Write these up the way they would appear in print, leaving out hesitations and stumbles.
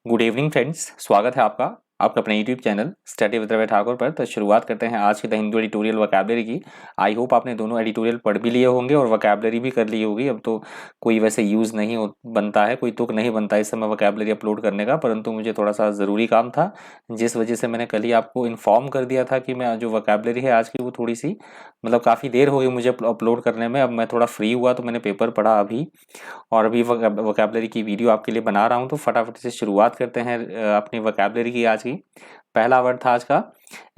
Good evening friends, स्वागत है आपका अपने YouTube channel study with Ravi Thakur पर। तो शुरुआत करते हैं आज की द हिंदू एडिटोरियल वोकैबुलरी की। आई होप आपने दोनों एडिटोरियल पढ़ भी लिए होंगे और वोकैबुलरी भी कर ली होगी। अब तो कोई वैसे यूज़ नहीं बनता है, कोई तुक नहीं बनता इस समय वोकैबुलरी अपलोड करने का, परंतु मुझे थोड़ा सा ज़रूरी काम था, जिस वजह से मैंने कल ही आपको इन्फॉर्म कर दिया था कि मैं जो वोकैबुलरी है आज की वो थोड़ी सी मतलब काफ़ी देर हो गई मुझे अपलोड करने में। अब मैं थोड़ा फ्री हुआ तो मैंने पेपर पढ़ा अभी, और अभी वोकैबुलरी की वीडियो आपके लिए बना रहा हूँ। तो फटाफट से शुरुआत करते हैं अपनी वोकैबुलरी की आज की। पहला वर्ड था आज का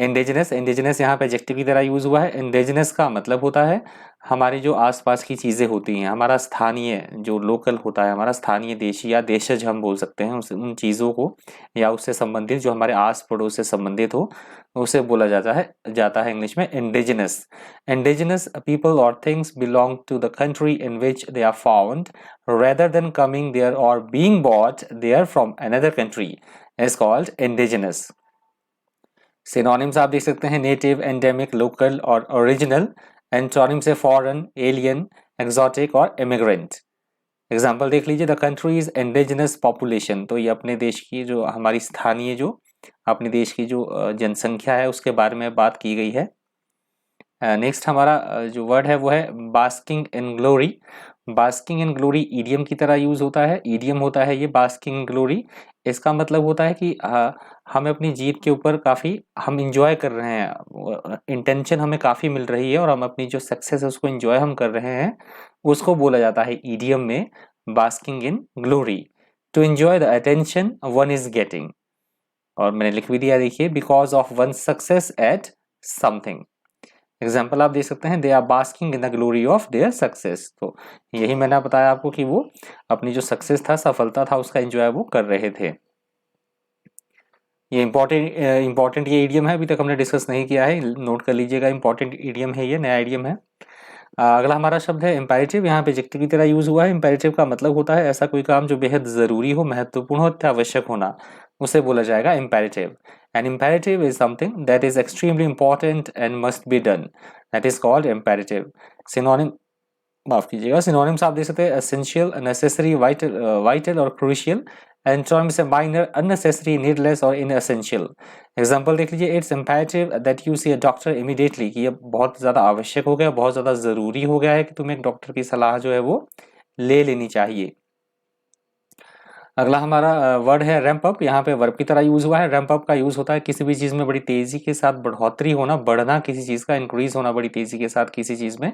इंडिजिनस। इंडिजिनस यहाँ पे एडजेक्टिव की तरह यूज हुआ है। इंडिजिनस का मतलब होता है हमारी जो आसपास की चीजें होती हैं, हमारा स्थानीय जो लोकल होता है, हमारा स्थानीय देशी या देशज हम बोल सकते हैं उन चीजों को, या उससे संबंधित जो हमारे आस पड़ोस से संबंधित हो उसे बोला जाता है इंग्लिश में इंडिजिनस। इंडिजिनस पीपल और things belong to the country in which they are found rather than coming there or being bought there from another country is called indigenous. Synonyms आप देख सकते हैं नेटिव, एंडेमिक, लोकल और original. Antonyms है foreign, alien, exotic और immigrant. Example देख लीजिए, the countries indigenous population, तो ये अपने देश की जो हमारी स्थानीय जो अपने देश की जो जनसंख्या है उसके बारे में बात की गई है। नेक्स्ट हमारा जो वर्ड है वो है basking in glory. Basking in glory idiom की तरह यूज होता है। ईडियम होता है ये बास्किंग इन ग्लोरी। इसका मतलब होता है कि हमें अपनी जीत के ऊपर काफ़ी हम इंजॉय कर रहे हैं, इंटेंशन हमें काफ़ी मिल रही है और हम अपनी जो सक्सेस है उसको इंजॉय हम कर रहे हैं, उसको बोला जाता है ईडियम में basking in glory. To enjoy the attention one is getting, और मैंने लिख भी दिया देखिए, because of one success at something. Example आप देख सकते हैं, they are basking in the glory of their success. तो यही मैंने बताया आपको कि वो अपनी जो सक्सेस था, सफलता था, उसका एंजॉय वो कर रहे थे। ये इंपॉर्टेंट ये इडियम है, अभी तक हमने डिस्कस नहीं किया है, नोट कर लीजिएगा। इंपॉर्टेंट इडियम है ये, नया इडियम है। अगला हमारा शब्द है इम्पेरेटिव। यहाँ पे एडजेक्टिव की तरह यूज हुआ है। इम्पेरेटिव का मतलब होता है ऐसा कोई काम जो बेहद जरूरी हो, महत्वपूर्ण हो, अत्यावश्यक होना, उसे बोला जाएगा imperative. An imperative is something that is extremely important and must be done, that is called imperative. Synonym, माफ कीजिएगा, सिनोनिम्स आप देख सकते हैं एसेंशियल, नेसेसरी, वाइटल और क्रूशियल। एंटोनिम्स है माइनर, अननेसेसरी, नीडलेस और इनएसेंशियल। एग्जांपल देख लीजिए, it's imperative that you see a doctor immediately, कि ये बहुत ज़्यादा आवश्यक हो गया, बहुत ज़्यादा ज़रूरी हो गया है कि तुम्हें एक डॉक्टर की सलाह जो है वो ले लेनी चाहिए। अगला हमारा वर्ड है रैंप अप। यहाँ पे वर्ब की तरह यूज हुआ है। रैंप अप का यूज होता है किसी भी चीज में बड़ी तेजी के साथ बढ़ोतरी होना, बढ़ना, किसी चीज का इंक्रीज होना बड़ी तेजी के साथ किसी चीज में,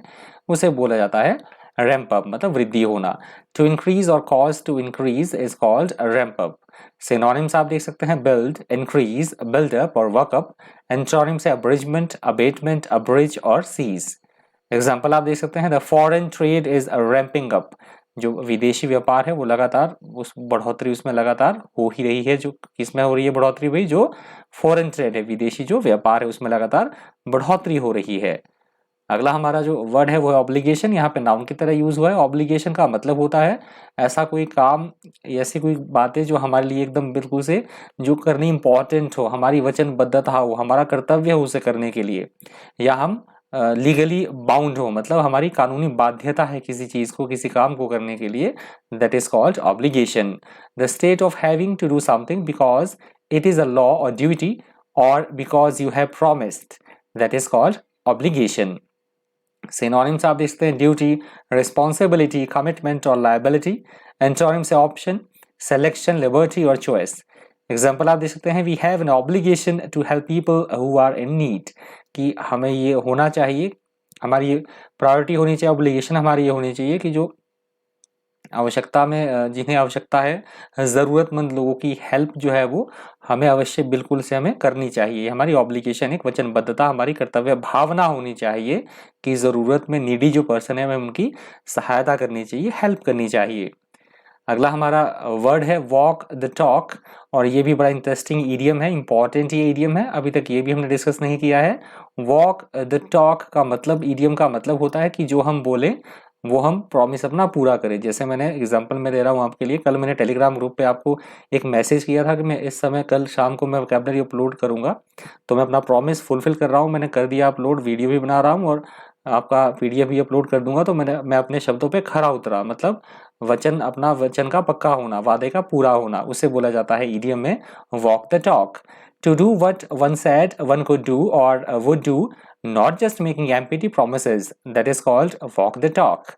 उसे बोला जाता है रैंप अप, मतलब वृद्धि होना। टू इंक्रीज और cause to increase is called ramp up. Synonyms आप देख सकते हैं बिल्ड, इंक्रीज, बिल्ड अप और वर्क अप। एंटोनिम्स है अब्रिजमेंट, अबेटमेंट, अब्रिज और सीज। एग्जाम्पल आप देख सकते हैं, the foreign trade is ramping up, जो विदेशी व्यापार है वो लगातार उस बढ़ोतरी उसमें लगातार हो ही रही है। जो किसमें हो रही है बढ़ोतरी भाई? जो फॉरेन ट्रेड है, विदेशी जो व्यापार है उसमें लगातार बढ़ोतरी हो रही है। अगला हमारा जो वर्ड है वो है ऑब्लिगेशन। यहाँ पे नाउन की तरह यूज हुआ है। ऑब्लिगेशन का मतलब होता है ऐसा कोई काम, ऐसी कोई बातें जो हमारे लिए एकदम बिल्कुल से जो करनी इंपॉर्टेंट हो, हमारी वचनबद्धता हो, हमारा कर्तव्य हो उसे करने के लिए, या हम लीगली बाउंड हो, मतलब हमारी कानूनी बाध्यता है किसी चीज को, किसी काम को करने के लिए, that is called obligation. The state of having to do something because it is a law और ड्यूटी और because you have promised, that is called obligation. Synonyms आप देखते हैं ड्यूटी, रिस्पॉन्सिबिलिटी, कमिटमेंट और लायबिलिटी। एंटोनिम्स है option, selection, liberty और choice. Example आप देख सकते हैं, we have an obligation to help people who are in need, कि हमें ये होना चाहिए, हमारी ये प्रायोरिटी होनी चाहिए, ऑब्लिगेशन हमारी ये होनी चाहिए कि जो आवश्यकता में जिन्हें आवश्यकता है, ज़रूरतमंद लोगों की हेल्प जो है वो हमें अवश्य बिल्कुल से हमें करनी चाहिए। हमारी ऑब्लिगेशन, एक वचनबद्धता, हमारी कर्तव्य भावना होनी चाहिए कि ज़रूरत में नीडी जो पर्सन है हमें उनकी सहायता करनी चाहिए, हेल्प करनी चाहिए। अगला हमारा वर्ड है वॉक द टॉक, और ये भी बड़ा इंटरेस्टिंग ईडियम है, इंपॉर्टेंट ये ईडियम है, अभी तक ये भी हमने डिस्कस नहीं किया है। वॉक द टॉक का मतलब, ईडियम का मतलब होता है कि जो हम बोले वो हम प्रॉमिस अपना पूरा करें। जैसे मैंने एग्जांपल में दे रहा हूँ आपके लिए, कल मैंने टेलीग्राम ग्रुप पे आपको एक मैसेज किया था कि मैं इस समय कल शाम को मैं वोकैबुलरी अपलोड करूंगा, तो मैं अपना प्रॉमिस फुलफिल कर रहा हूँ, मैंने कर दिया अपलोड, वीडियो भी बना रहा हूँ और आपका पीडीएफ भी अपलोड कर दूंगा। तो मैं अपने शब्दों पे खरा उतरा, मतलब वचन, अपना वचन का पक्का होना, वादे का पूरा होना, उसे बोला जाता है इडियम में walk the talk. To do what one said one could do और would do, not just making empty promises, that is called walk the talk.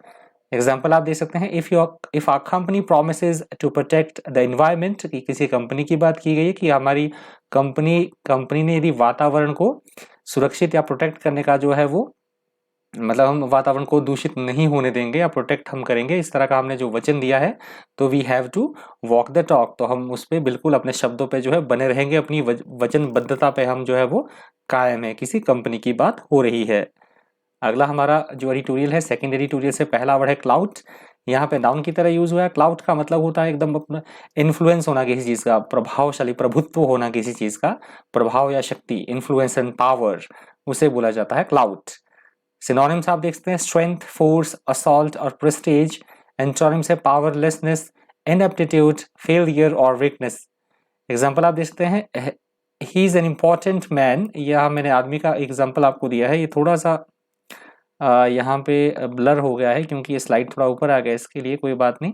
Example आप दे सकते हैं, if our company promises to protect the environment, कि किसी company की बात की गई है कि हमारी कंपनी ने यदि वातावरण को सुरक्षित या प्रोटेक्ट करने का जो है वो, मतलब हम वातावरण को दूषित नहीं होने देंगे या प्रोटेक्ट हम करेंगे, इस तरह का हमने जो वचन दिया है, तो we have to walk the talk. तो हम उस पर बिल्कुल अपने शब्दों पे जो है बने रहेंगे, अपनी वचनबद्धता पे हम जो है वो कायम है, किसी कंपनी की बात हो रही है। अगला हमारा जो एडिटोरियल है, सेकंड एडिटोरियल से पहला वर्ड है क्लाउड। यहाँ पे नाउन की तरह यूज हुआ है। क्लाउड का मतलब होता है एकदम अपना इन्फ्लुएंस होना किसी चीज का, प्रभावशाली, प्रभुत्व होना किसी चीज का, प्रभाव या शक्ति, इन्फ्लुएंस एंड पावर, उसे बोला जाता है क्लाउड। सिनोनिम्स आप देख सकते हैं, स्ट्रेंथ, फोर्स, असॉल्ट और प्रेस्टेज। एंटोनिम्स है पावरलेसनेस, इनएप्टीट्यूड, फेलियर और वीकनेस। एग्जाम्पल आप देख सकते हैं, he is an important man. यह मैंने आदमी का एग्जाम्पल आपको दिया है, ये थोड़ा सा यहाँ पे ब्लर हो गया है क्योंकि ये स्लाइड थोड़ा ऊपर आ गया, इसके लिए कोई बात नहीं।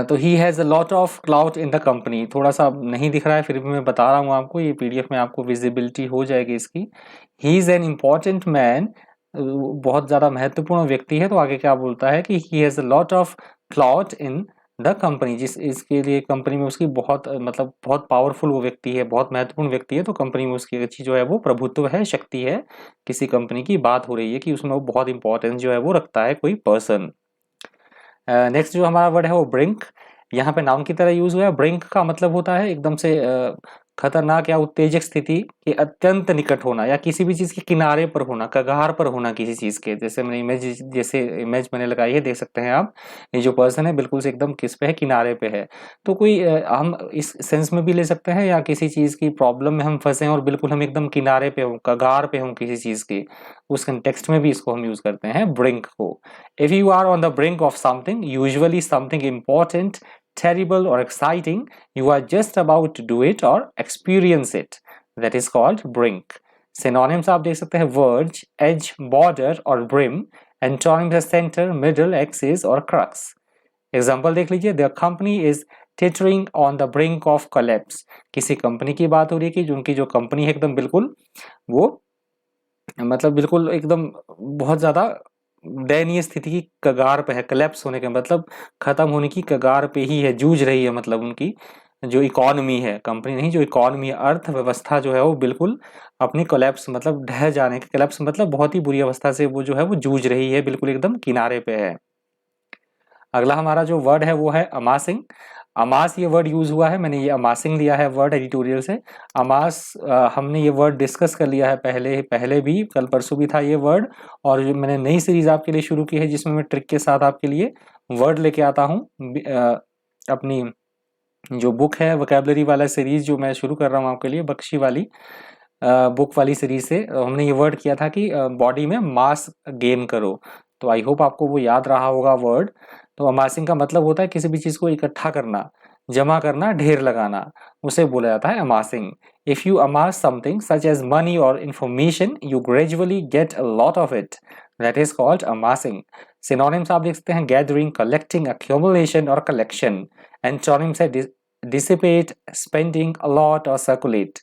तो he has a lot of cloud in the company, थोड़ा सा नहीं दिख रहा है फिर भी मैं बता रहा हूँ आपको, ये पीडीएफ में आपको विजिबिलिटी हो जाएगी इसकी। He is an important man, बहुत ज़्यादा महत्वपूर्ण व्यक्ति है, तो आगे क्या बोलता है कि he has a lot of cloud in the company, जिस इसके लिए कंपनी में उसकी बहुत मतलब बहुत पावरफुल वो व्यक्ति है, बहुत महत्वपूर्ण व्यक्ति है, तो कंपनी में उसकी अच्छी जो है वो प्रभुत्व है, शक्ति है। किसी कंपनी की बात हो रही है कि उसमें वो बहुत इंपॉर्टेंस जो है वो रखता है कोई पर्सन। नेक्स्ट जो हमारा वर्ड है वो ब्रिंक। यहाँ पे नाउन की तरह यूज हुआ है। ब्रिंक का मतलब होता है एकदम से खतरनाक या उत्तेजक स्थिति के अत्यंत निकट होना, या किसी भी चीज के किनारे पर होना, कगार पर होना किसी चीज के। जैसे मैंने इमेज मैंने लगाई है, देख सकते हैं आप, ये जो पर्सन है बिल्कुल से एकदम किस पे है, किनारे पे है। तो कोई हम इस सेंस में भी ले सकते हैं, या किसी चीज की प्रॉब्लम में हम फंसे हैं और बिल्कुल हम एकदम किनारे पे हों, कगार पे हों किसी चीज के, उस कंटेक्स्ट में भी इसको हम यूज करते हैं ब्रिंक को। If you are on the brink of something, usually something important, terrible or exciting, you are just about to do it or experience it. That is called brink. Synonyms आप देख सकते हैं, verge, edge, border और brim. Antonyms है center, middle, axis और crux. Example देख लीजिए, the company is teetering on the brink of collapse. किसी कंपनी की बात हो रही है कि उनकी जो कंपनी है एकदम बिल्कुल वो मतलब बिल्कुल एकदम बहुत ज्यादा दयनीय स्थिति की कगार पे है, कोलैप्स होने के मतलब खत्म होने की कगार पे ही है, जूझ रही है। मतलब उनकी जो इकोनॉमी है, कंपनी नहीं, जो इकोनॉमी है, अर्थव्यवस्था जो है वो बिल्कुल अपनी कोलैप्स मतलब ढह जाने के, कोलैप्स मतलब बहुत ही बुरी अवस्था से वो जो है वो जूझ रही है, बिल्कुल एकदम किनारे पे है। अगला हमारा जो वर्ड है वो है अमासिंग। अमास ये वर्ड यूज हुआ है, मैंने ये अमासिंग लिया है वर्ड एडिटोरियल से। अमास हमने ये वर्ड डिस्कस कर लिया है पहले भी, कल परसों भी था ये वर्ड। और जो मैंने नई सीरीज आपके लिए शुरू की है जिसमें मैं ट्रिक के साथ आपके लिए वर्ड लेके आता हूँ। अपनी जो बुक है वोकैबुलरी वाला सीरीज जो मैं शुरू कर रहा हूँ आपके लिए, बख्शी वाली बुक वाली सीरीज से हमने ये वर्ड किया था कि बॉडी में मास गेन करो। तो आई होप आपको वो याद रहा होगा वर्ड। तो अमासिंग का मतलब होता है किसी भी चीज को इकट्ठा करना, जमा करना, ढेर लगाना, उसे बोला जाता है amassing. If you amass something such as money और information, you gradually get a lot of it, that is called amassing. Synonyms आप देख सकते हैं, गैदरिंग, कलेक्टिंग, अक्यूमुलेशन और कलेक्शन। एंटोनिम्स है डिसिपेट, स्पेंडिंग, अलॉट और सर्कुलेट।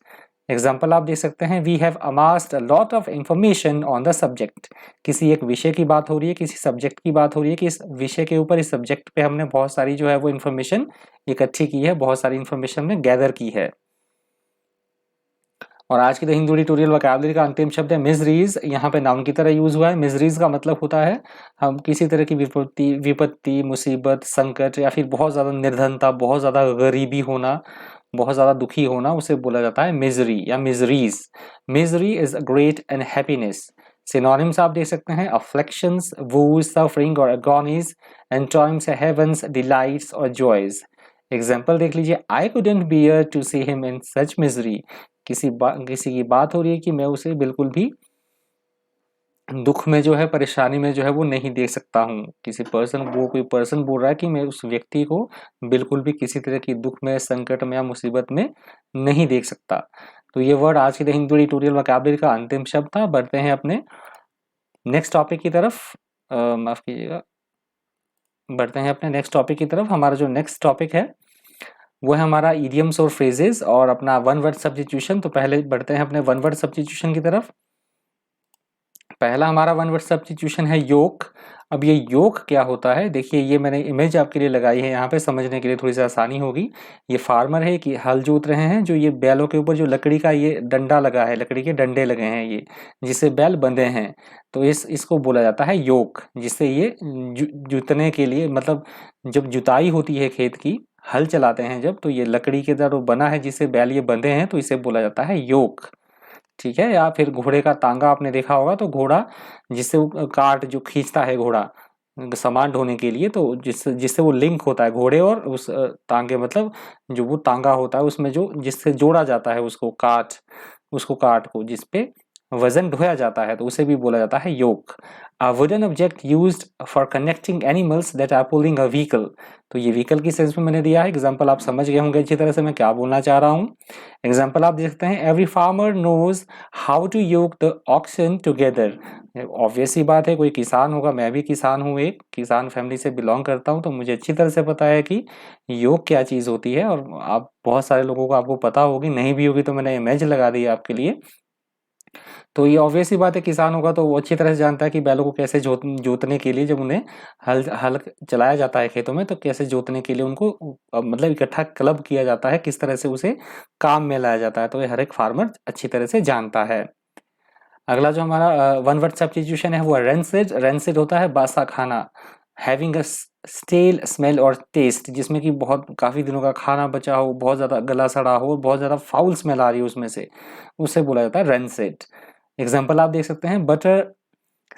एग्जाम्पल आप देख सकते हैं, we have amassed a lot of information on the subject. किसी एक विषय की बात हो रही है, किसी सब्जेक्ट की बात हो रही है कि इस विषय के ऊपर, इस सब्जेक्ट पे हमने बहुत सारी जो है वो इन्फॉर्मेशन इकट्ठी की है, बहुत सारी इन्फॉर्मेशन हमने गैदर की है। और आज की द हिंदू ट्यूटोरियल वोकैबुलरी का अंतिम शब्द है मिजरीज। यहाँ पे नाउन की तरह यूज हुआ है। मिजरीज का मतलब होता है हम किसी तरह की विपत्ति, मुसीबत, संकट या फिर बहुत ज्यादा निर्धनता, बहुत ज्यादा गरीबी होना, बहुत ज्यादा दुखी होना, उसे बोला जाता है मिजरी या miseries. Misery is great and happiness. Synonyms आप देख सकते हैं, अफ्लिक्शंस, वूज, सफरिंग और एगोनीज। एंटोनिम्स है हेवंस, डिलाइट्स और जॉयज। एग्जाम्पल देख लीजिए, I couldn't bear to see him in such misery. किसी की बात हो रही है कि मैं उसे बिल्कुल भी दुख में जो है, परेशानी में जो है वो नहीं देख सकता हूँ। कोई पर्सन बोल रहा है कि मैं उस व्यक्ति को बिल्कुल भी किसी तरह की दुख में, संकट में या मुसीबत में नहीं देख सकता। तो ये वर्ड आज के द हिंदू ट्यूटोरियल वोकैबुलरी का अंतिम शब्द था। बढ़ते हैं अपने नेक्स्ट टॉपिक की तरफ। माफ कीजिएगा, बढ़ते हैं अपने नेक्स्ट टॉपिक की तरफ। हमारा जो नेक्स्ट टॉपिक है वो है हमारा इडियम्स और फ्रेजेस और अपना वन वर्ड सब्स्टिट्यूशन। तो पहले बढ़ते हैं अपने वन वर्ड सब्स्टिट्यूशन की तरफ। पहला हमारा वन वर्ड सब्स्टिट्यूशन है योक। अब ये योक क्या होता है, देखिए ये मैंने इमेज आपके लिए लगाई है यहाँ पे, समझने के लिए थोड़ी सी आसानी होगी। ये फार्मर है कि हल जोत रहे हैं, जो ये बैलों के ऊपर जो लकड़ी का ये डंडा लगा है, लकड़ी के डंडे लगे हैं ये, जिससे बैल बंधे हैं, तो इसको बोला जाता है योक। जिससे ये जुतने के लिए, मतलब जब जुताई होती है खेत की, हल चलाते हैं जब, तो ये लकड़ी के द्वारा बना है जिससे बैल ये बंधे हैं, तो इसे बोला जाता है योक। ठीक है। या फिर घोड़े का तांगा आपने देखा होगा, तो घोड़ा जिससे वो काट जो खींचता है घोड़ा सामान ढोने के लिए, तो जिससे वो लिंक होता है घोड़े और उस तांगे, मतलब जो वो तांगा होता है उसमें जो जिससे जोड़ा जाता है उसको काट को जिसपे वजन ढोया जाता है, तो उसे भी बोला जाता है yoke. A wooden object used for connecting animals that are pulling a vehicle. तो ये व्हीकल की सेंस में मैंने दिया है। एग्जाम्पल आप समझ गए होंगे अच्छी तरह से मैं क्या बोलना चाह रहा हूँ। एग्जाम्पल आप देख सकते हैं, every farmer knows how to yoke the oxen together. Obvious सी बात है, कोई किसान होगा, मैं भी किसान हूँ, एक किसान फैमिली से बिलोंग करता हूँ, तो मुझे अच्छी तरह से पता है कि योग क्या चीज़ होती है। और आप बहुत सारे लोगों को आपको पता होगी, नहीं भी होगी तो मैंने इमेज लगा दी है आपके लिए। तो ये ऑब्वियस ही बात है, किसान होगा तो वो अच्छी तरह से जानता है कि बैलों को कैसे जोतने के लिए, जब उन्हें हल चलाया जाता है खेतों में, तो कैसे जोतने के लिए उनको मतलब इकट्ठा क्लब किया जाता है, किस तरह से उसे काम में लाया जाता है, तो ये हर एक फार्मर अच्छी तरह से जानता है। अगला जो हमारा वन वर्ड सब्स्टिट्यूशन है वो है रेंसिड। रेंसिड होता है बासा खाना, हैविंग अ स्टेल स्मेल और टेस्ट, जिसमें कि बहुत काफ़ी दिनों का खाना बचा हो, बहुत ज़्यादा गला सड़ा हो, बहुत ज़्यादा फाउल स्मेल आ रही है उसमें से, उसे बोला जाता है रेंसिड। एग्जाम्पल आप देख सकते हैं, बटर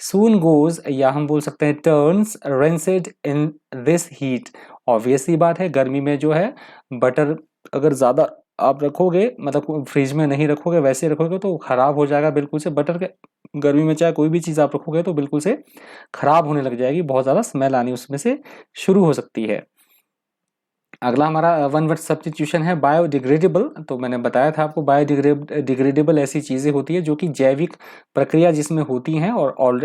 सून गोज, या हम बोल सकते हैं turns rancid in this heat. Obvious सी बात है, गर्मी में जो है बटर अगर ज़्यादा आप रखोगे, मतलब फ्रिज में नहीं रखोगे, वैसे रखोगे तो खराब हो जाएगा बिल्कुल से। बटर के गर्मी में चाहे कोई भी चीज़ आप रखोगे तो बिल्कुल से खराब होने लग जाएगी, बहुत ज़्यादा स्मेल आनी उसमें से शुरू हो सकती है। अगला हमारा वन वर्ड सब्स्टिट्यूशन है बायोडिग्रेडेबल। तो मैंने बताया था आपको, बायोडिग्रेडेबल ऐसी चीज़ें होती है जो कि जैविक प्रक्रिया जिसमें होती हैं और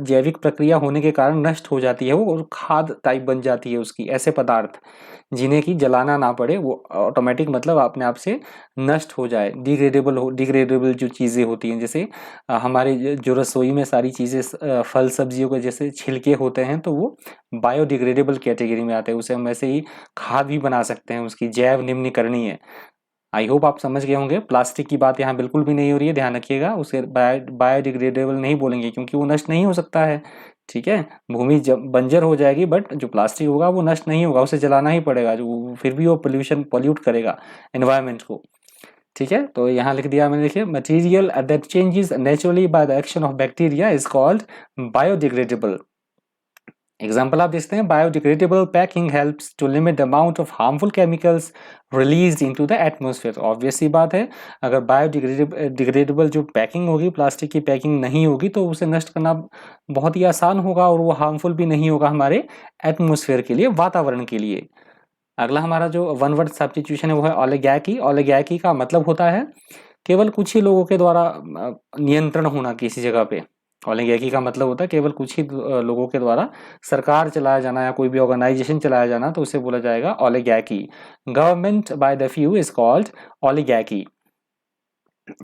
जैविक प्रक्रिया होने के कारण नष्ट हो जाती है वो, और खाद टाइप बन जाती है उसकी, ऐसे पदार्थ जिन्हें कि जलाना ना पड़े, वो ऑटोमेटिक मतलब अपने आप से नष्ट हो जाए। डिग्रेडेबल जो चीज़ें होती हैं, जैसे हमारे जो रसोई में सारी चीज़ें फल सब्जियों के जैसे छिलके होते हैं, तो वो बायोडिग्रेडेबल कैटेगरी में आते हैं। उसे हम ऐसे ही खाद भी बना सकते हैं, उसकी जैव निम्नीकरणीय है। आई होप आप समझ गए होंगे। प्लास्टिक की बात यहाँ बिल्कुल भी नहीं हो रही है, ध्यान रखिएगा। उसे बायोडिग्रेडेबल नहीं बोलेंगे क्योंकि वो नष्ट नहीं हो सकता है। ठीक है, भूमि जब बंजर हो जाएगी, बट जो प्लास्टिक होगा वो नष्ट नहीं होगा, उसे जलाना ही पड़ेगा, जो फिर भी वो पॉल्यूट करेगा एनवायरमेंट को। ठीक है, तो यहाँ लिख दिया मैंने, देखिए, material that changes naturally by the action of bacteria is called biodegradable. Example आप देखते हैं, biodegradable packing helps to limit the amount of harmful chemicals released into the atmosphere. Obvious सी बात है, अगर बायोडिग्रेडेबल जो पैकिंग होगी, प्लास्टिक की पैकिंग नहीं होगी, तो उसे नष्ट करना बहुत ही आसान होगा और वो हार्मफुल भी नहीं होगा हमारे एटमॉस्फेयर के लिए, वातावरण के लिए। अगला हमारा जो वन वर्ड सब्स्टिट्यूशन है वो है ओलिगैकी। ओलिगैकी का मतलब होता है केवल कुछ ही लोगों के द्वारा नियंत्रण होना किसी जगह पे। ओलिगैर्की का मतलब होता है केवल कुछ ही लोगों के द्वारा सरकार चलाया जाना या कोई भी ऑर्गेनाइजेशन चलाया जाना, तो उसे बोला जाएगा oligarchy. Government by the few is called oligarchy.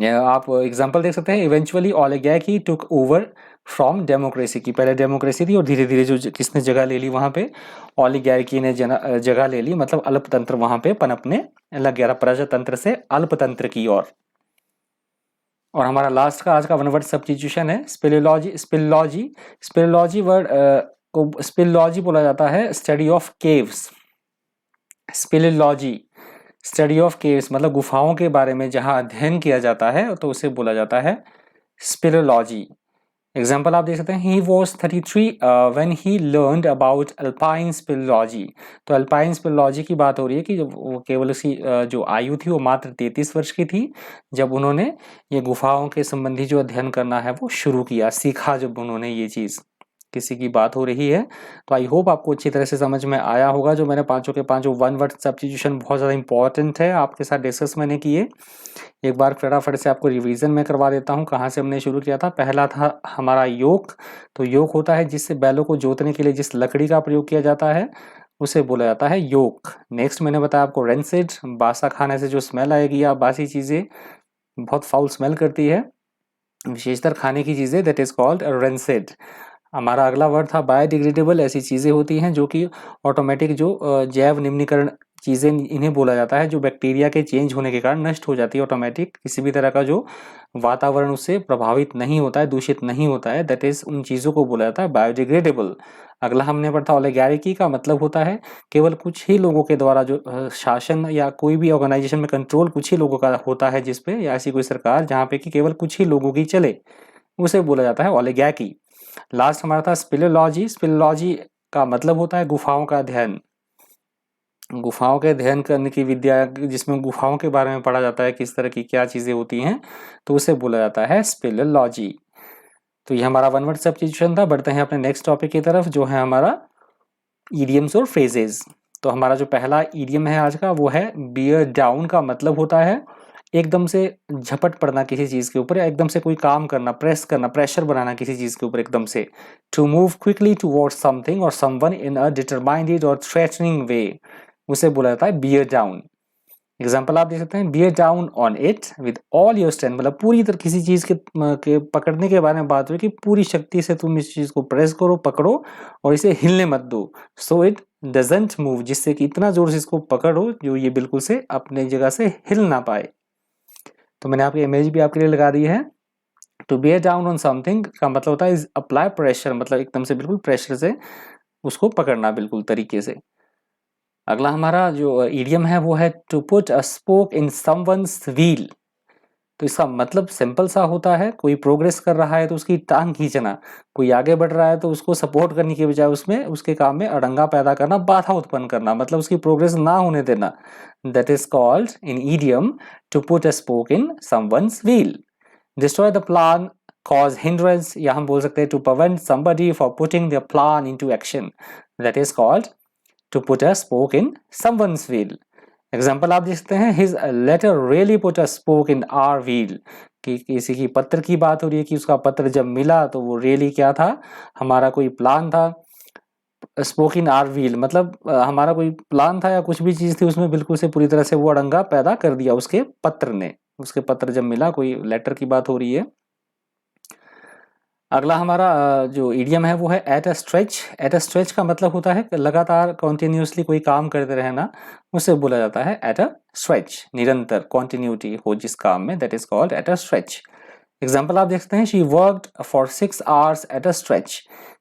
आप एग्जांपल देख सकते हैं, eventually oligarchy took over from democracy, की पहले डेमोक्रेसी थी और धीरे धीरे जो किसने जगह ले ली वहां पे, ओलिगैर्की ने जगह ले ली, मतलब अल्पतंत्र वहां पे पनपने लग गया, प्रजातंत्र से अल्पतंत्र की ओर। और हमारा लास्ट का आज का वन वर्ड सब्स्टिट्यूशन है स्पेलियोलॉजी। स्पेलियोलॉजी वर्ड को स्पेलियोलॉजी बोला जाता है study of caves. Speleology study of caves मतलब गुफाओं के बारे में जहां अध्ययन किया जाता है, तो उसे बोला जाता है स्पेलियोलॉजी। एग्जाम्पल आप देख सकते हैं, he was 33 when he learned about alpine speleology. तो अल्पाइन स्पेलियोलॉजी की बात हो रही है कि वो केवल उसकी जो आयु थी वो मात्र 33 वर्ष की थी जब उन्होंने ये गुफाओं के संबंधी जो अध्ययन करना है वो शुरू किया, सीखा जब उन्होंने ये चीज़। किसी की बात हो रही है। तो आई होप आपको अच्छी तरह से समझ में आया होगा। जो मैंने पांचों के पांचों वन वर्ड सब्स्टिट्यूशन बहुत ज़्यादा इंपॉर्टेंट है, आपके साथ डिस्कस मैंने किए। एक बार फटाफट से आपको रिवीजन में करवा देता हूँ कहाँ से हमने शुरू किया था। पहला था हमारा योक। तो योक होता है जिससे बैलों को जोतने के लिए जिस लकड़ी का प्रयोग किया जाता है उसे बोला जाता है योक। नेक्स्ट मैंने बताया आपको रेंसिड, बासा खाने से जो स्मेल आएगी या बासी चीज़ें बहुत फाउल स्मेल करती है, विशेषतर खाने की चीज़ें, दैट इज कॉल्ड रेंसिड। हमारा अगला वर्ड था बायोडिग्रेडेबल। ऐसी चीज़ें होती हैं जो कि ऑटोमेटिक जो जैव निम्नीकरण चीज़ें इन्हें बोला जाता है, जो बैक्टीरिया के चेंज होने के कारण नष्ट हो जाती है ऑटोमेटिक, किसी भी तरह का जो वातावरण उससे प्रभावित नहीं होता है, दूषित नहीं होता है, दैट इज उन चीज़ों को बोला जाता है बायोडिग्रेडेबल। अगला हमने पढ़ा था ओलिगार्की का मतलब होता है केवल कुछ ही लोगों के द्वारा जो शासन या कोई भी ऑर्गेनाइजेशन में कंट्रोल कुछ ही लोगों का होता है जिस पे, या ऐसी कोई सरकार जहाँ पे कि केवल कुछ ही लोगों की चले, उसे बोला जाता है ओलिगार्की। लास्ट हमारा था स्पिलेलॉजी। स्पिलेलॉजी का मतलब होता है गुफाओं का अध्ययन, गुफाओं के अध्ययन करने की विद्या, जिसमें गुफाओं के बारे में पढ़ा जाता है किस तरह की क्या चीजें होती हैं, तो उसे बोला जाता है स्पिलेलॉजी। तो ये हमारा वन वर्ड सब्स्टिट्यूशन था। बढ़ते हैं अपने नेक्स्ट टॉपिक की तरफ जो है हमारा ईडियम्स और फ्रेजेस। तो हमारा जो पहला ईडियम है आज का वो है बियर डाउन। का मतलब होता है एकदम से झपट पड़ना किसी चीज के ऊपर, या एकदम से कोई काम करना, प्रेस करना, प्रेशर बनाना किसी चीज के ऊपर एकदम से। To move quickly towards something और समवन इन अ डिटरमाइंड और थ्रेटनिंग वे, उसे बोला जाता है बियर डाउन। एग्जाम्पल आप देख सकते हैं, beer down on it with all your strength, मतलब पूरी तरह किसी चीज के पकड़ने के बारे में बात हुई कि पूरी शक्ति से तुम इस चीज को प्रेस करो, पकड़ो और इसे हिलने मत दो, सो इट डजंट मूव, जिससे कि इतना जोर से इसको पकड़ो जो ये बिल्कुल से अपने जगह से हिल ना पाए। तो मैंने आपकी इमेज भी आपके लिए लगा दी है। To bear down on something का मतलब होता है अप्लाई प्रेशर, मतलब एकदम से बिल्कुल प्रेशर से उसको पकड़ना बिल्कुल तरीके से। अगला हमारा जो इडियम है वो है to put a spoke in someone's wheel. तो इसका मतलब सिंपल सा होता है, कोई प्रोग्रेस कर रहा है तो उसकी टांग खींचना, कोई आगे बढ़ रहा है तो उसको सपोर्ट करने की बजाय उसमें उसके काम में अड़ंगा पैदा करना, बाधा उत्पन्न करना, मतलब उसकी प्रोग्रेस ना होने देना। That is called in idiom to put a spoke in someone's wheel. Destroy the plan, cause hindrance, या हम बोल सकते हैं to prevent somebody for putting the plan into action, that is called to put a spoke in someone's wheel. Example आप देख सकते हैं, his letter really put a spoke in our wheel, कि किसी की पत्र की बात हो रही है कि उसका पत्र जब मिला तो वो रियली क्या था, हमारा कोई प्लान था। स्पोक इन आवर व्हील मतलब हमारा कोई प्लान था या कुछ भी चीज थी उसमें बिल्कुल से पूरी तरह से वो अड़ंगा पैदा कर दिया उसके पत्र ने, उसके पत्र जब मिला, कोई लेटर की बात हो रही है। अगला हमारा जो इडियम है वो है at a stretch. At a stretch का मतलब होता है लगातार कॉन्टिन्यूसली कोई काम करते रहना, उसे बोला जाता है एट अ स्ट्रेच, निरंतर कॉन्टिन्यूटी हो जिस काम में, that is called at a stretch. Example आप देखते हैं, she worked for 6 hours at a stretch,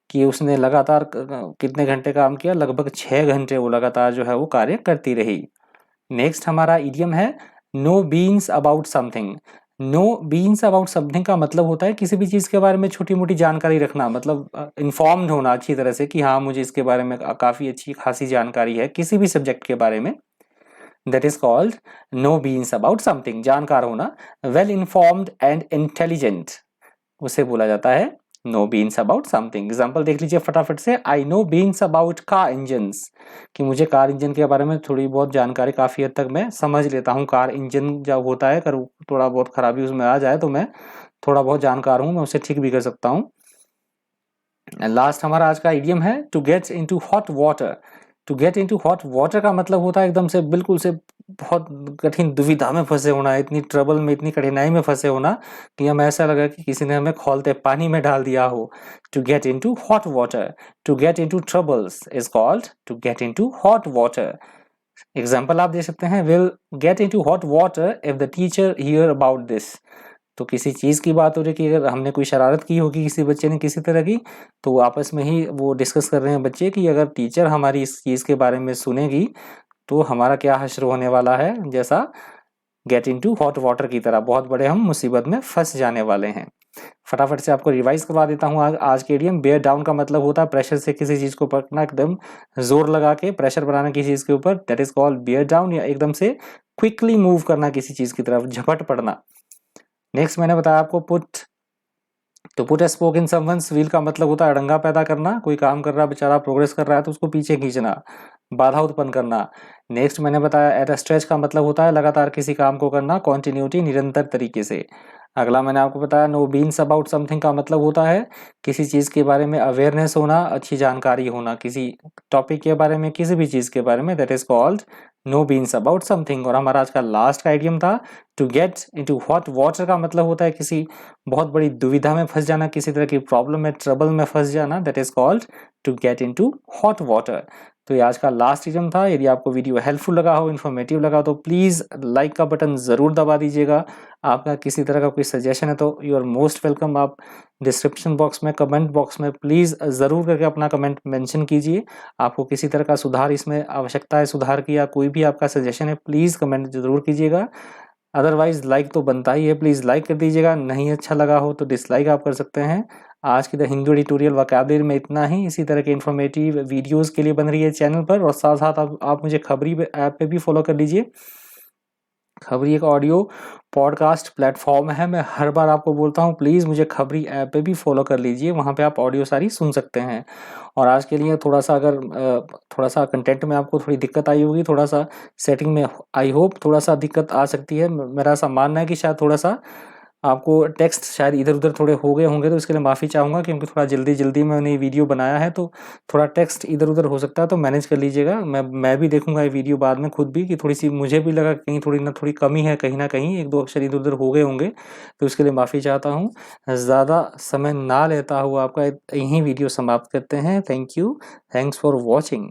कि उसने लगातार कितने घंटे काम किया, लगभग 6 घंटे वो लगातार जो है वो कार्य करती रही। नेक्स्ट हमारा इडियम है know beans about something. Know beans about something का मतलब होता है किसी भी चीज के बारे में छोटी मोटी जानकारी रखना, मतलब इन्फॉर्म्ड होना अच्छी तरह से कि हाँ मुझे इसके बारे में काफी अच्छी खासी जानकारी है किसी भी सब्जेक्ट के बारे में, that is called know beans about something, जानकार होना, वेल इन्फॉर्म्ड एंड इंटेलिजेंट, उसे बोला जाता है know beans about something. Example देख लीजिए फटाफट से, I know beans about car engines, कि मुझे कार इंजन के बारे में थोड़ी बहुत जानकारी, काफी हद तक मैं समझ लेता हूँ। कार इंजन जब होता है, अगर थोड़ा बहुत खराबी उसमें आ जाए तो मैं थोड़ा बहुत जानकार हूँ, मैं उसे ठीक भी कर सकता हूँ। लास्ट हमारा आज का इडियम है to get into hot water. To get into hot water का मतलब होता है एकदम से बिल्कुल से बहुत कठिन दुविधा में फंसे होना, इतनी ट्रबल में, इतनी कठिनाई में फंसे होना कि हमें ऐसा लगा कि किसी ने हमें खौलते पानी में डाल दिया हो। To get into hot water, to get into troubles is called to get into hot water. Example आप दे सकते हैं, will get into hot water if the teacher hear about this. तो किसी चीज़ की बात हो रही है कि अगर हमने कोई शरारत की होगी किसी बच्चे ने किसी तरह की, तो आपस में ही वो डिस्कस कर रहे हैं बच्चे कि अगर टीचर हमारी इस चीज़ के बारे में सुनेगी तो हमारा क्या हश्र होने वाला है, जैसा गेट इनटू हॉट वाटर की तरह बहुत बड़े हम मुसीबत में फंस जाने वाले हैं। फटाफट से आपको रिवाइज करवा देता हूँ आज के इडियम। बेयर डाउन का मतलब होता है प्रेशर से किसी चीज को पकड़ना, एकदम जोर लगा के प्रेशर बनाना किसी चीज के ऊपर, that is called bear down, या एकदम से क्विकली मूव करना किसी चीज की तरफ, झपट पड़ना। नेक्स्ट मैंने बताया आपको पुट तो put a spoke in someone's wheel का मतलब होता है अड़ंगा पैदा करना। कोई काम कर रहा है, बेचारा प्रोग्रेस कर रहा है तो उसको पीछे खींचना, बाधा उत्पन्न करना। नेक्स्ट मैंने बताया एट अ स्ट्रेच का मतलब होता है लगातार किसी काम को करना, कॉन्टिन्यूटी, निरंतर तरीके से। अगला मैंने आपको बताया नो बीन्स अबाउट समथिंग का मतलब होता है किसी चीज़ के बारे में अवेयरनेस होना, अच्छी जानकारी होना, किसी टॉपिक के बारे में, किसी भी चीज़ के बारे में, that is called know beans about something. और हमारा आज का लास्ट का आइडियम था to get into hot water का मतलब होता है किसी बहुत बड़ी दुविधा में फंस जाना, किसी तरह की प्रॉब्लम में, ट्रबल में फंस जाना, that is called to get into hot water. तो ये आज का लास्ट इडियम था। यदि आपको वीडियो हेल्पफुल लगा हो, इन्फॉर्मेटिव लगा तो प्लीज़ लाइक का बटन ज़रूर दबा दीजिएगा। आपका किसी तरह का कोई सजेशन है तो यू आर मोस्ट वेलकम। आप डिस्क्रिप्शन बॉक्स में, कमेंट बॉक्स में प्लीज़ ज़रूर करके अपना कमेंट मेंशन कीजिए। आपको किसी तरह का सुधार इसमें आवश्यकता है, सुधार की, या कोई भी आपका सजेशन है, प्लीज़ कमेंट ज़रूर कीजिएगा। अदरवाइज लाइक तो बनता ही है, प्लीज़ लाइक कर दीजिएगा। नहीं अच्छा लगा हो तो डिसलाइक आप कर सकते हैं। आज की द हिंदू एडिटोरियल वोकैबुलरी में इतना ही। इसी तरह के इन्फॉर्मेटिव वीडियोस के लिए बन रही है चैनल पर, और साथ साथ आप मुझे खबरी ऐप पे भी फॉलो कर लीजिए। खबरी एक ऑडियो पॉडकास्ट प्लेटफॉर्म है। मैं हर बार आपको बोलता हूँ प्लीज़ मुझे खबरी ऐप पे भी फॉलो कर लीजिए, वहाँ पे आप ऑडियो सारी सुन सकते हैं। और आज के लिए थोड़ा सा अगर थोड़ा सा कंटेंट में आपको थोड़ी दिक्कत आई होगी, थोड़ा सा सेटिंग में आई होप थोड़ा सा दिक्कत आ सकती है। मेरा ऐसा मानना है कि शायद थोड़ा सा आपको टेक्स्ट शायद इधर-उधर थोड़े हो गए होंगे, तो इसके लिए माफ़ी चाहूँगा क्योंकि थोड़ा जल्दी-जल्दी मैंने ये वीडियो बनाया है, तो थोड़ा टेक्स्ट इधर-उधर हो सकता है, तो मैनेज कर लीजिएगा। मैं भी देखूँगा ये वीडियो बाद में खुद भी कि थोड़ी-सी मुझे भी लगा कहीं थोड़ी कमी है कहीं न कहीं, 1-2 अक्षर इधर-उधर हो गए होंगे, तो इसके लिए माफ़ी चाहता हूँ। ज़्यादा समय ना लेता हुआ आपका यहीं वीडियो समाप्त करते हैं। Thank you. Thanks for watching.